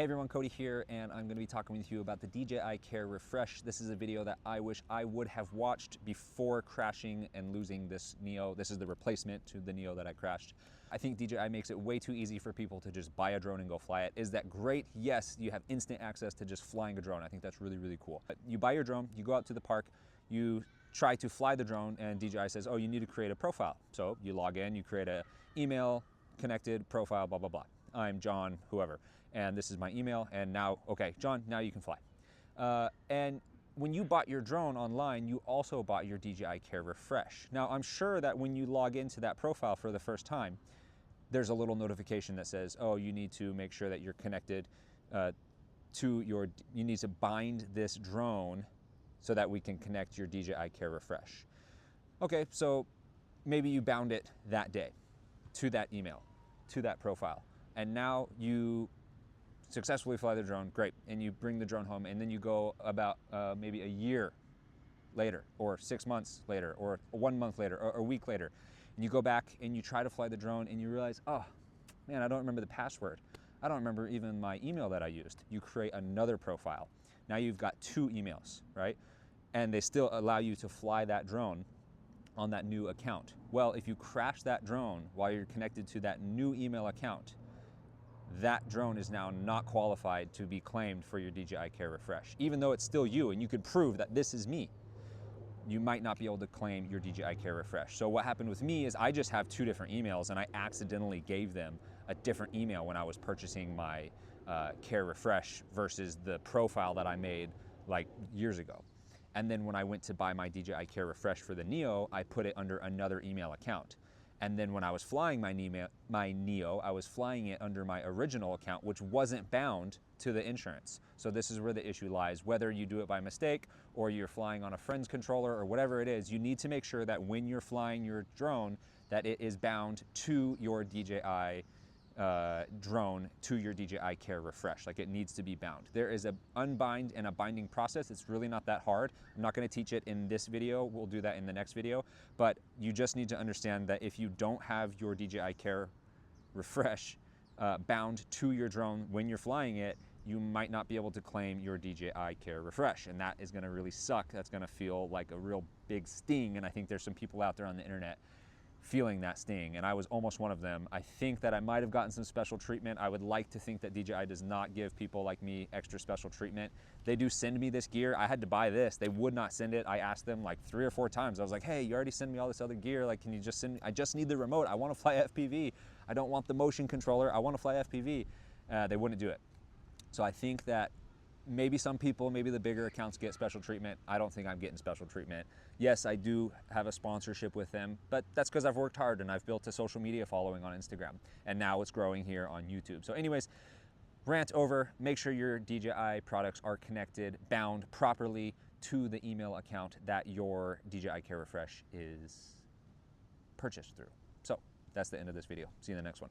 Hey everyone, Cody here, and I'm going to be talking with you about the DJI Care Refresh. This is a video that I wish I would have watched before crashing and losing this Neo. This is the replacement to the Neo that I crashed. I think DJI makes it way too easy for people to just buy a drone and go fly it. Is that great? Yes, you have instant access to just flying a drone. I think that's really, really cool. But you buy your drone, you go out to the park, you try to fly the drone, and DJI says, oh, you need to create a profile. So you log in, you create an email, connected, profile, blah, blah, blah. I'm John, whoever, and this is my email, and now, okay, John, now you can fly. And when you bought your drone online, you also bought your DJI Care Refresh. Now, I'm sure that when you log into that profile for the first time, there's a little notification that says, oh, you need to make sure that you're connected to your, you need to bind this drone so that we can connect your DJI Care Refresh. Okay, so maybe you bound it that day to that email, to that profile. And now you successfully fly the drone, great, and you bring the drone home, and then you go about maybe a year later, or 6 months later, or 1 month later, or a week later, and you go back and you try to fly the drone and you realize, oh man, I don't remember the password. I don't remember even my email that I used. You create another profile. Now you've got 2 emails, right? And they still allow you to fly that drone on that new account. Well, if you crash that drone while you're connected to that new email account, that drone is now not qualified to be claimed for your DJI Care Refresh. Even though it's still you and you could prove that this is me, you might not be able to claim your DJI Care Refresh. So what happened with me is I just have 2 different emails, and I accidentally gave them a different email when I was purchasing my Care Refresh versus the profile that I made like years ago. And then when I went to buy my DJI Care Refresh for the Neo, I put it under another email account. And then when I was flying my Neo, I was flying it under my original account, which wasn't bound to the insurance. So this is where the issue lies. Whether you do it by mistake or you're flying on a friend's controller or whatever it is, you need to make sure that when you're flying your drone, that it is bound to your DJI drone, to your DJI Care Refresh. Like, it needs to be bound. There is a unbind and a binding process. It's really not that hard. I'm not going to teach it in this video. We'll do that in the next video. But you just need to understand that if you don't have your DJI Care Refresh bound to your drone when you're flying it, you might not be able to claim your DJI Care Refresh, and that is going to really suck. That's going to feel like a real big sting, and I think there's some people out there on the internet feeling that sting, and I was almost one of them. I think that I might have gotten some special treatment. I would like to think that DJI does not give people like me extra special treatment. They do send me this gear. I had to buy this. They would not send it. I asked them like 3 or 4 times. I was like, hey, you already sent me all this other gear. Like, can you just send me? I just need the remote. I want to fly FPV. I don't want the motion controller. I want to fly FPV. They wouldn't do it. So I think that maybe some people, maybe the bigger accounts get special treatment. I don't think I'm getting special treatment. Yes, I do have a sponsorship with them, but that's because I've worked hard and I've built a social media following on Instagram, and now it's growing here on YouTube. So anyways, rant over. Make sure your DJI products are connected, bound properly to the email account that your DJI Care Refresh is purchased through. So that's the end of this video. See you in the next one.